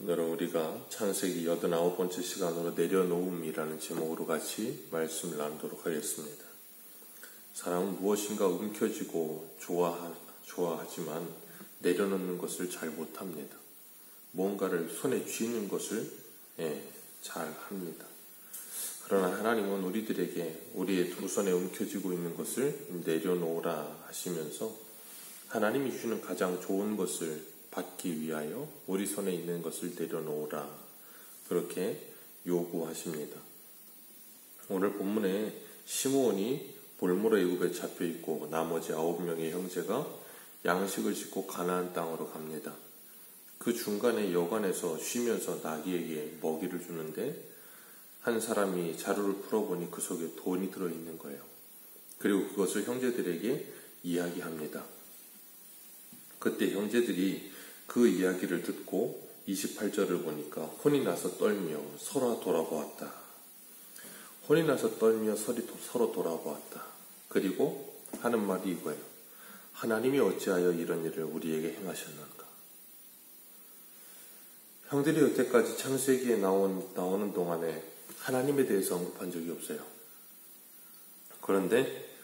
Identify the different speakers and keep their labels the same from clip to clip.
Speaker 1: 오늘은 우리가 창세기 89번째 시간으로 내려놓음이라는 제목으로 같이 말씀을 나누도록 하겠습니다. 사람은 무엇인가 움켜쥐고 좋아하지만 내려놓는 것을 잘 못합니다. 무언가를 손에 쥐는 것을 잘 합니다. 그러나 하나님은 우리들에게 우리의 두 손에 움켜쥐고 있는 것을 내려놓으라 하시면서 하나님이 주시는 가장 좋은 것을 받기 위하여 우리 손에 있는 것을 내려놓으라 그렇게 요구하십니다. 오늘 본문에 시므온이 볼모로 애굽에 잡혀있고 나머지 9명의 형제가 양식을 싣고 가나안 땅으로 갑니다. 그 중간에 여관에서 쉬면서 나귀에게 먹이를 주는데 한 사람이 자루를 풀어보니 그 속에 돈이 들어있는 거예요. 그리고 그것을 형제들에게 이야기합니다. 그때 형제들이 그 이야기를 듣고 28절을 보니까 혼이 나서 떨며 서로 돌아보았다. 혼이 나서 떨며 서로 돌아보았다. 그리고 하는 말이 이거예요. 하나님이 어찌하여 이런 일을 우리에게 행하셨는가? 형들이 여태까지 창세기에 나오는 동안에 하나님에 대해서 언급한 적이 없어요. 그런데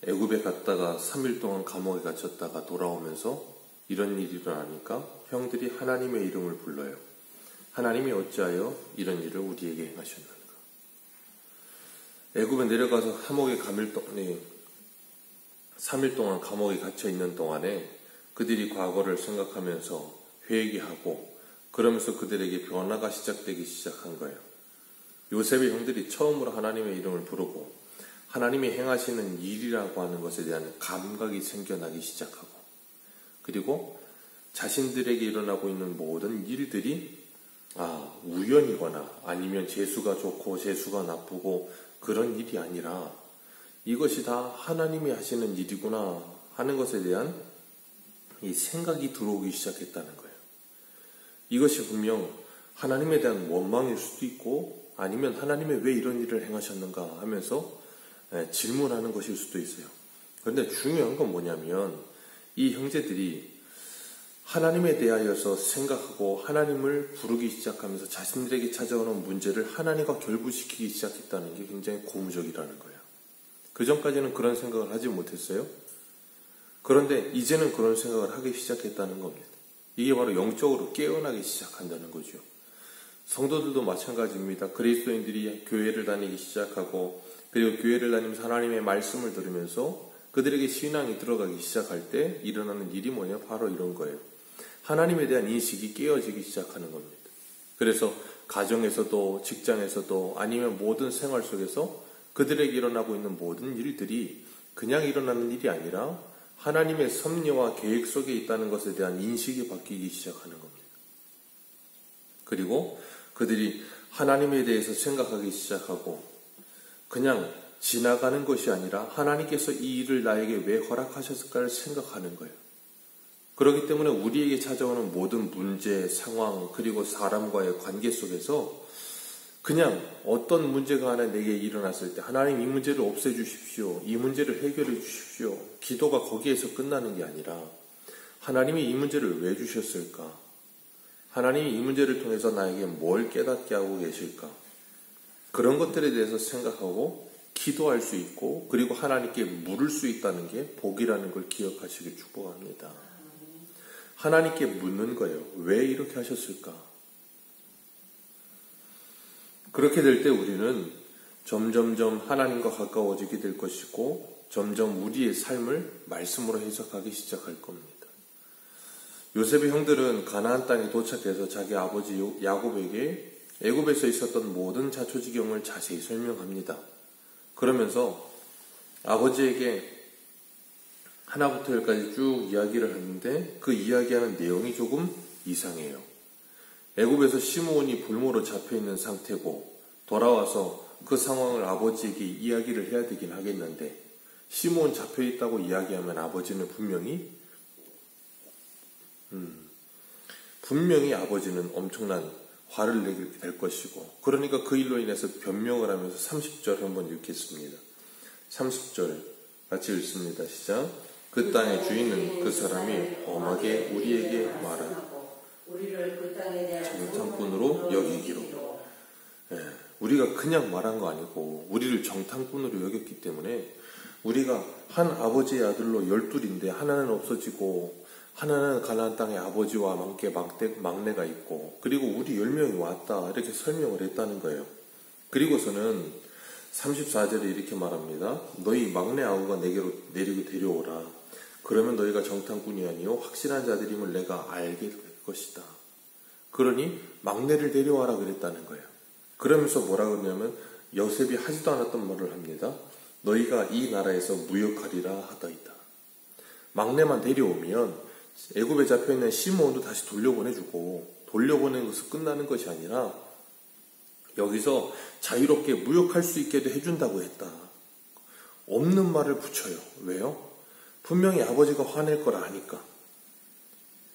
Speaker 1: 애굽에 갔다가 3일 동안 감옥에 갇혔다가 돌아오면서 이런 일이 일어나니까 형들이 하나님의 이름을 불러요. 하나님이 어찌하여 이런 일을 우리에게 행하셨는가? 애굽에 내려가서 3일 동안 감옥에 갇혀 있는 동안에 그들이 과거를 생각하면서 회개하고 그러면서 그들에게 변화가 시작한 거예요. 요셉의 형들이 처음으로 하나님의 이름을 부르고 하나님이 행하시는 일이라고 하는 것에 대한 감각이 생겨나기 시작하고 그리고 자신들에게 일어나고 있는 모든 일들이 우연이거나 아니면 재수가 좋고 재수가 나쁘고 그런 일이 아니라 이것이 다 하나님이 하시는 일이구나 하는 것에 대한 이 생각이 들어오기 시작했다는 거예요. 이것이 분명 하나님에 대한 원망일 수도 있고 아니면 하나님이 왜 이런 일을 행하셨는가 하면서 질문하는 것일 수도 있어요. 그런데 중요한 건 뭐냐면 이 형제들이 하나님에 대하여서 생각하고 하나님을 부르기 시작하면서 자신들에게 찾아오는 문제를 하나님과 결부시키기 시작했다는 게 굉장히 고무적이라는 거예요. 그 전까지는 그런 생각을 하지 못했어요. 그런데 이제는 그런 생각을 하기 시작했다는 겁니다. 이게 바로 영적으로 깨어나기 시작한다는 거죠. 성도들도 마찬가지입니다. 그리스도인들이 교회를 다니기 시작하고 그리고 교회를 다니면서 하나님의 말씀을 들으면서 그들에게 신앙이 들어가기 시작할 때 일어나는 일이 뭐냐? 바로 이런 거예요. 하나님에 대한 인식이 깨어지기 시작하는 겁니다. 그래서 가정에서도 직장에서도 아니면 모든 생활 속에서 그들에게 일어나고 있는 모든 일들이 그냥 일어나는 일이 아니라 하나님의 섭리와 계획 속에 있다는 것에 대한 인식이 바뀌기 시작하는 겁니다. 그리고 그들이 하나님에 대해서 생각하기 시작하고 그냥 지나가는 것이 아니라 하나님께서 이 일을 나에게 왜 허락하셨을까를 생각하는 거예요. 그렇기 때문에 우리에게 찾아오는 모든 문제, 상황, 그리고 사람과의 관계 속에서 그냥 어떤 문제가 하나 내게 일어났을 때 하나님 이 문제를 없애주십시오. 이 문제를 해결해 주십시오. 기도가 거기에서 끝나는 게 아니라 하나님이 이 문제를 왜 주셨을까? 하나님이 이 문제를 통해서 나에게 뭘 깨닫게 하고 계실까? 그런 것들에 대해서 생각하고 기도할 수 있고 그리고 하나님께 물을 수 있다는 게 복이라는 걸 기억하시길 축복합니다. 하나님께 묻는 거예요. 왜 이렇게 하셨을까? 그렇게 될 때 우리는 점점점 하나님과 가까워지게 될 것이고 점점 우리의 삶을 말씀으로 해석하기 시작할 겁니다. 요셉의 형들은 가나안 땅에 도착해서 자기 아버지 야곱에게 애굽에서 있었던 모든 자초지경을 자세히 설명합니다. 그러면서 아버지에게 하나부터 열까지 쭉 이야기를 하는데 그 이야기하는 내용이 조금 이상해요. 애굽에서 시므온이 볼모로 잡혀있는 상태고 돌아와서 그 상황을 아버지에게 이야기를 해야 되긴 하겠는데 시므온 잡혀있다고 이야기하면 아버지는 분명히 아버지는 엄청난 화를 내게 될 것이고 그러니까 그 일로 인해서 변명을 하면서 30절 한번 읽겠습니다. 30절 같이 읽습니다. 시작. 그 땅의 주인은 그 사람이 엄하게 우리에게 말하고
Speaker 2: 우리를 그 땅에 대한
Speaker 1: 정탐꾼으로 여기기로. 우리가 그냥 말한 거 아니고 우리를 정탐꾼으로 여겼기 때문에 우리가 한 아버지의 아들로 12인데 하나는 없어지고 하나는 가나안 땅에 아버지와 함께 막내가 있고 그리고 우리 10명이 왔다 이렇게 설명을 했다는 거예요. 그리고서는 34절에 이렇게 말합니다. 너희 막내 아우가 내게로 내리고 데려오라. 그러면 너희가 정탐꾼이 아니요 확실한 자들임을 내가 알게 될 것이다. 그러니 막내를 데려와라 그랬다는 거예요. 그러면서 뭐라 그러냐면 요셉이 하지도 않았던 말을 합니다. 너희가 이 나라에서 무역하리라 하더이다. 막내만 데려오면 애굽에 잡혀있는 시므온도 다시 돌려보내주고 돌려보내는 것은 끝나는 것이 아니라 여기서 자유롭게 무역할 수 있게도 해준다고 했다. 없는 말을 붙여요. 왜요? 분명히 아버지가 화낼 걸 아니까.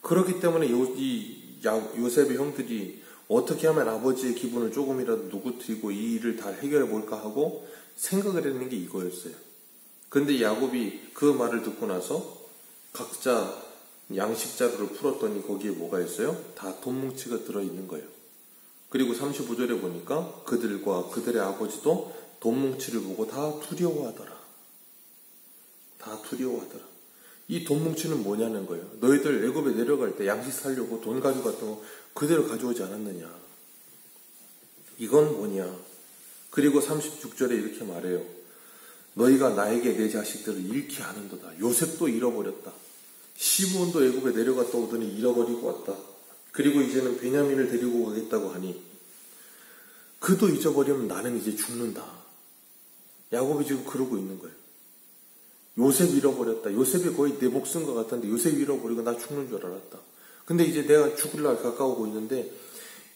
Speaker 1: 그렇기 때문에 요셉의 형들이 어떻게 하면 아버지의 기분을 조금이라도 누그뜨리고 이 일을 다 해결해 볼까 하고 생각을 했는 게 이거였어요. 근데 야곱이 그 말을 듣고 나서 각자 양식 자루를 풀었더니 거기에 뭐가 있어요? 다 돈뭉치가 들어있는 거예요. 그리고 35절에 보니까 그들과 그들의 아버지도 돈뭉치를 보고 다 두려워하더라. 다 두려워하더라. 이 돈뭉치는 뭐냐는 거예요. 너희들 애굽에 내려갈 때 양식 사려고 돈 가져갔던 거 그대로 가져오지 않았느냐. 이건 뭐냐. 그리고 36절에 이렇게 말해요. 너희가 나에게 내 자식들을 잃게 하는도다. 요셉도 잃어버렸다. 시므온도 애굽에 내려갔다 오더니 잃어버리고 왔다. 그리고 이제는 베냐민을 데리고 가겠다고 하니 그도 잊어버리면 나는 이제 죽는다. 야곱이 지금 그러고 있는 거예요. 요셉 잃어버렸다. 요셉이 거의 내 목숨과 같았는데 요셉 잃어버리고 나 죽는 줄 알았다. 근데 이제 내가 죽을 날 가까우고 있는데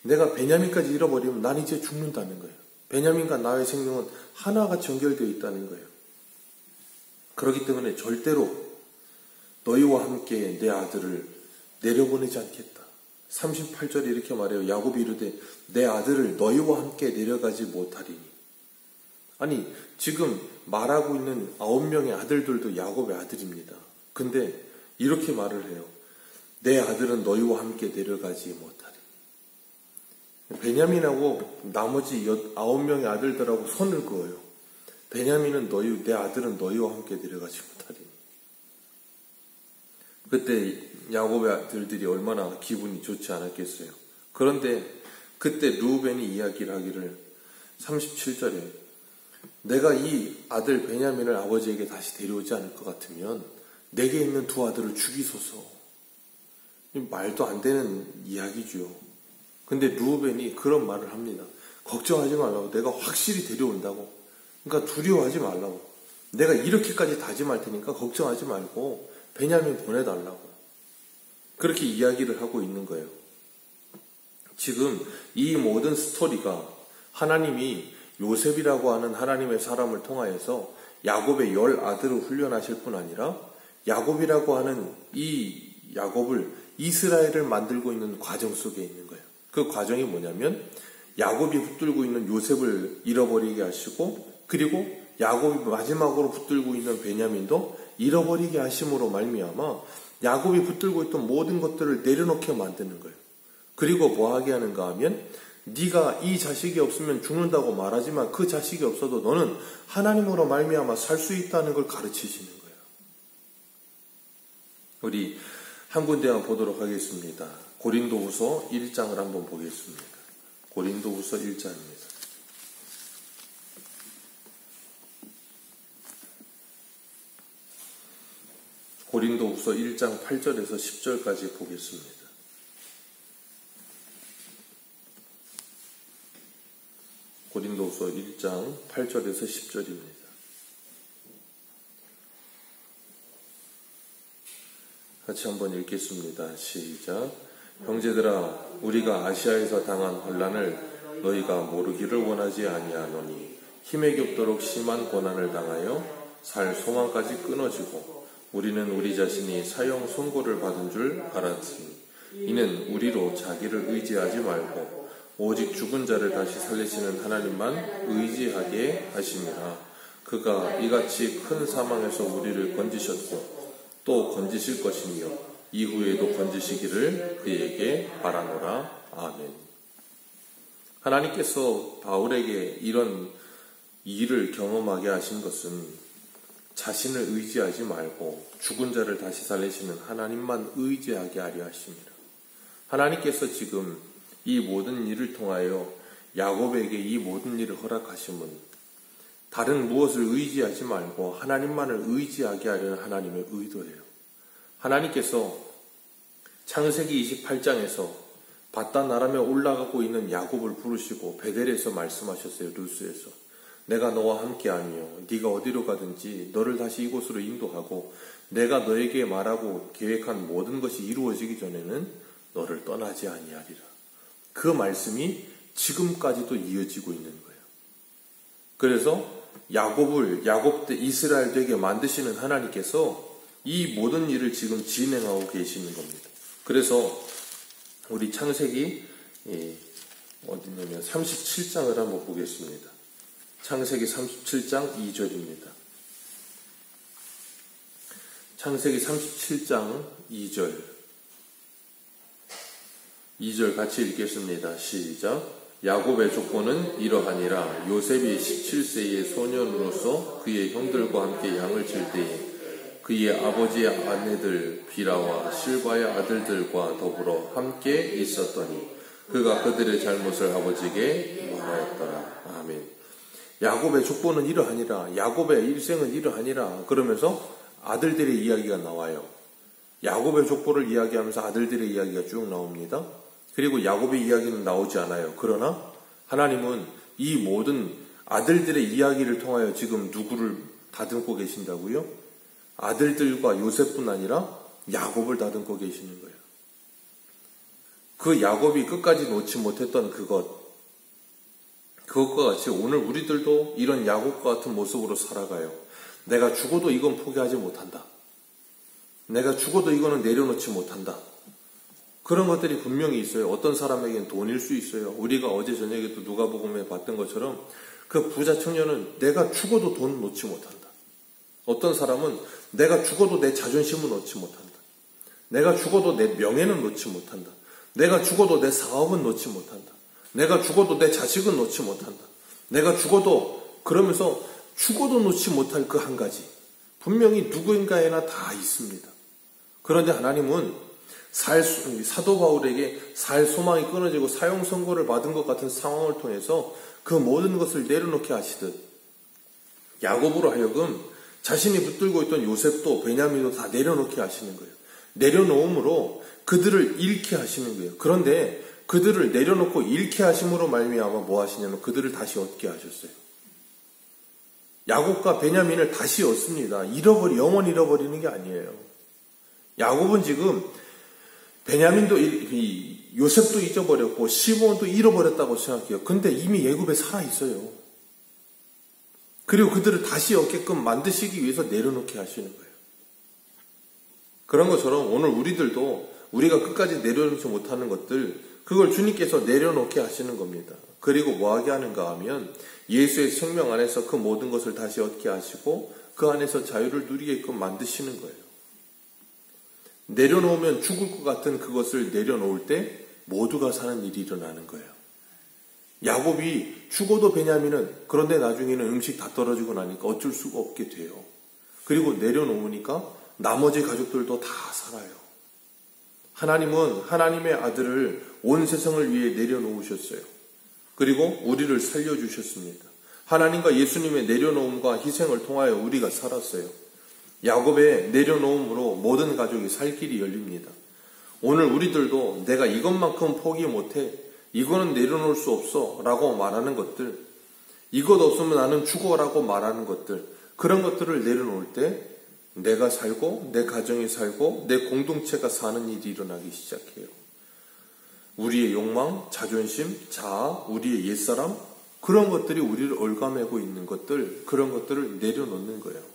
Speaker 1: 내가 베냐민까지 잃어버리면 난 이제 죽는다는 거예요. 베냐민과 나의 생명은 하나같이 연결되어 있다는 거예요. 그렇기 때문에 절대로 너희와 함께 내 아들을 내려보내지 않겠다. 38절에 이렇게 말해요. 야곱이 이르되 내 아들을 너희와 함께 내려가지 못하리니. 아니 지금 말하고 있는 9명의 아들들도 야곱의 아들입니다. 근데 이렇게 말을 해요. 내 아들은 너희와 함께 내려가지 못하리. 베냐민하고 나머지 9명의 아들들하고 손을 그어요. 베냐민은 내 아들은 너희와 함께 내려가지 못하리. 그때 야곱의 아들들이 얼마나 기분이 좋지 않았겠어요. 그런데 그때 르우벤이 이야기를 하기를 37절에 내가 이 아들 베냐민을 아버지에게 다시 데려오지 않을 것 같으면 내게 있는 두 아들을 죽이소서. 말도 안 되는 이야기죠. 근데 르우벤이 그런 말을 합니다. 걱정하지 말라고. 내가 확실히 데려온다고. 그러니까 두려워하지 말라고. 내가 이렇게까지 다짐할 테니까 걱정하지 말고 베냐민 보내달라고. 그렇게 이야기를 하고 있는 거예요. 지금 이 모든 스토리가 하나님이 요셉이라고 하는 하나님의 사람을 통하여서 야곱의 10아들을 훈련하실 뿐 아니라 야곱이라고 하는 이 야곱을 이스라엘을 만들고 있는 과정 속에 있는 거예요. 그 과정이 뭐냐면 야곱이 붙들고 있는 요셉을 잃어버리게 하시고 그리고 야곱이 마지막으로 붙들고 있는 베냐민도 잃어버리게 하심으로 말미암아 야곱이 붙들고 있던 모든 것들을 내려놓게 만드는 거예요. 그리고 뭐하게 하는가 하면 네가 이 자식이 없으면 죽는다고 말하지만 그 자식이 없어도 너는 하나님으로 말미암아 살 수 있다는 걸 가르치시는 거예요. 우리 한 군데만 보도록 하겠습니다. 고린도후서 1장을 한번 보겠습니다. 고린도후서 1장입니다. 고린도후서 1장 8절에서 10절까지 보겠습니다. 고린도후서 1장 8절에서 10절입니다. 같이 한번 읽겠습니다. 시작. 형제들아, 우리가 아시아에서 당한 환난을 너희가 모르기를 원하지 아니하노니 힘에 겹도록 심한 고난을 당하여 살 소망까지 끊어지고 우리는 우리 자신이 사형 선고를 받은 줄 알았으니 이는 우리로 자기를 의지하지 말고 오직 죽은 자를 다시 살리시는 하나님만 의지하게 하심이라. 그가 이같이 큰 사망에서 우리를 건지셨고 또 건지실 것이며 이후에도 건지시기를 그에게 바라노라. 아멘. 하나님께서 바울에게 이런 일을 경험하게 하신 것은 자신을 의지하지 말고 죽은 자를 다시 살리시는 하나님만 의지하게 하려 하십니다. 하나님께서 지금 이 모든 일을 통하여 야곱에게 이 모든 일을 허락하심은 다른 무엇을 의지하지 말고 하나님만을 의지하게 하려는 하나님의 의도예요. 하나님께서 창세기 28장에서 바단 아람에 올라가고 있는 야곱을 부르시고 베델에서 말씀하셨어요. 루스에서 내가 너와 함께하며 네가 어디로 가든지 너를 다시 이곳으로 인도하고 내가 너에게 말하고 계획한 모든 것이 이루어지기 전에는 너를 떠나지 아니하리라. 그 말씀이 지금까지도 이어지고 있는 거예요. 그래서 야곱 때 이스라엘 되게 만드시는 하나님께서 이 모든 일을 지금 진행하고 계시는 겁니다. 그래서 우리 창세기 어디냐면 37장을 한번 보겠습니다. 창세기 37장 2절입니다. 창세기 37장 2절 같이 읽겠습니다. 시작. 야곱의 족보는 이러하니라. 요셉이 17세의 소년으로서 그의 형들과 함께 양을 칠 때에 그의 아버지의 아내들 비라와 실바의 아들들과 더불어 함께 있었더니 그가 그들의 잘못을 아버지에게 말하였더라. 아멘. 야곱의 족보는 이러하니라. 야곱의 일생은 이러하니라. 그러면서 아들들의 이야기가 나와요. 야곱의 족보를 이야기하면서 아들들의 이야기가 쭉 나옵니다. 그리고 야곱의 이야기는 나오지 않아요. 그러나 하나님은 이 모든 아들들의 이야기를 통하여 지금 누구를 다듬고 계신다고요? 아들들과 요셉뿐 아니라 야곱을 다듬고 계시는 거예요. 그 야곱이 끝까지 놓지 못했던 그것과 같이 오늘 우리들도 이런 야곱과 같은 모습으로 살아가요. 내가 죽어도 이건 포기하지 못한다. 내가 죽어도 이거는 내려놓지 못한다. 그런 것들이 분명히 있어요. 어떤 사람에게는 돈일 수 있어요. 우리가 어제 저녁에도 누가복음에 봤던 것처럼 그 부자 청년은 내가 죽어도 돈 놓지 못한다. 어떤 사람은 내가 죽어도 내 자존심은 놓지 못한다. 내가 죽어도 내 명예는 놓지 못한다. 내가 죽어도 내 사업은 놓지 못한다. 내가 죽어도 내 자식은 놓지 못한다. 내가 죽어도 그러면서 죽어도 놓지 못할 그 한 가지. 분명히 누구인가에나 다 있습니다. 그런데 하나님은 사도 바울에게 살 소망이 끊어지고 사형 선고를 받은 것 같은 상황을 통해서 그 모든 것을 내려놓게 하시듯 야곱으로 하여금 자신이 붙들고 있던 요셉도 베냐민도 다 내려놓게 하시는 거예요. 내려놓음으로 그들을 잃게 하시는 거예요. 그런데 그들을 내려놓고 잃게 하심으로 말미암아 뭐 하시냐면 그들을 다시 얻게 하셨어요. 야곱과 베냐민을 다시 얻습니다. 영원히 잃어버리는 게 아니에요. 야곱은 지금 베냐민도 요셉도 잊어버렸고 시몬도 잃어버렸다고 생각해요. 근데 이미 애굽에 살아있어요. 그리고 그들을 다시 얻게끔 만드시기 위해서 내려놓게 하시는 거예요. 그런 것처럼 오늘 우리들도 우리가 끝까지 내려놓지 못하는 것들 그걸 주님께서 내려놓게 하시는 겁니다. 그리고 뭐하게 하는가 하면 예수의 생명 안에서 그 모든 것을 다시 얻게 하시고 그 안에서 자유를 누리게끔 만드시는 거예요. 내려놓으면 죽을 것 같은 그것을 내려놓을 때 모두가 사는 일이 일어나는 거예요. 야곱이 죽어도 베냐민은 그런데 나중에는 음식 다 떨어지고 나니까 어쩔 수가 없게 돼요. 그리고 내려놓으니까 나머지 가족들도 다 살아요. 하나님은 하나님의 아들을 온 세상을 위해 내려놓으셨어요. 그리고 우리를 살려주셨습니다. 하나님과 예수님의 내려놓음과 희생을 통하여 우리가 살았어요. 야곱의 내려놓음으로 모든 가족이 살 길이 열립니다. 오늘 우리들도 내가 이것만큼 포기 못해, 이거는 내려놓을 수 없어 라고 말하는 것들, 이것 없으면 나는 죽어라고 말하는 것들, 그런 것들을 내려놓을 때 내가 살고 내 가정이 살고 내 공동체가 사는 일이 일어나기 시작해요. 우리의 욕망, 자존심, 자아, 우리의 옛사람, 그런 것들이 우리를 얽어매고 있는 것들, 그런 것들을 내려놓는 거예요.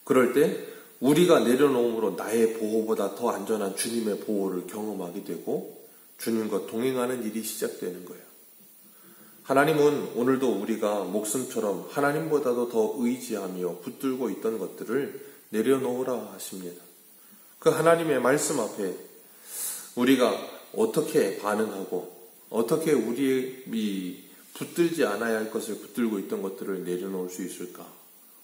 Speaker 1: 그럴 때 우리가 내려놓음으로 나의 보호보다 더 안전한 주님의 보호를 경험하게 되고 주님과 동행하는 일이 시작되는 거예요. 하나님은 오늘도 우리가 목숨처럼 하나님보다도 더 의지하며 붙들고 있던 것들을 내려놓으라 하십니다. 그 하나님의 말씀 앞에 우리가 어떻게 반응하고 어떻게 우리의 이 붙들지 않아야 할 것을 붙들고 있던 것들을 내려놓을 수 있을까?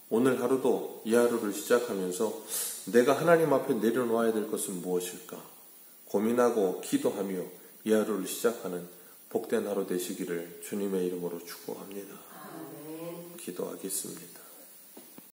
Speaker 1: 오늘 하루도 이 하루를 시작하면서 내가 하나님 앞에 내려놓아야 될 것은 무엇일까? 고민하고 기도하며 이 하루를 시작하는 복된 하루 되시기를 주님의 이름으로 축복합니다. 기도하겠습니다.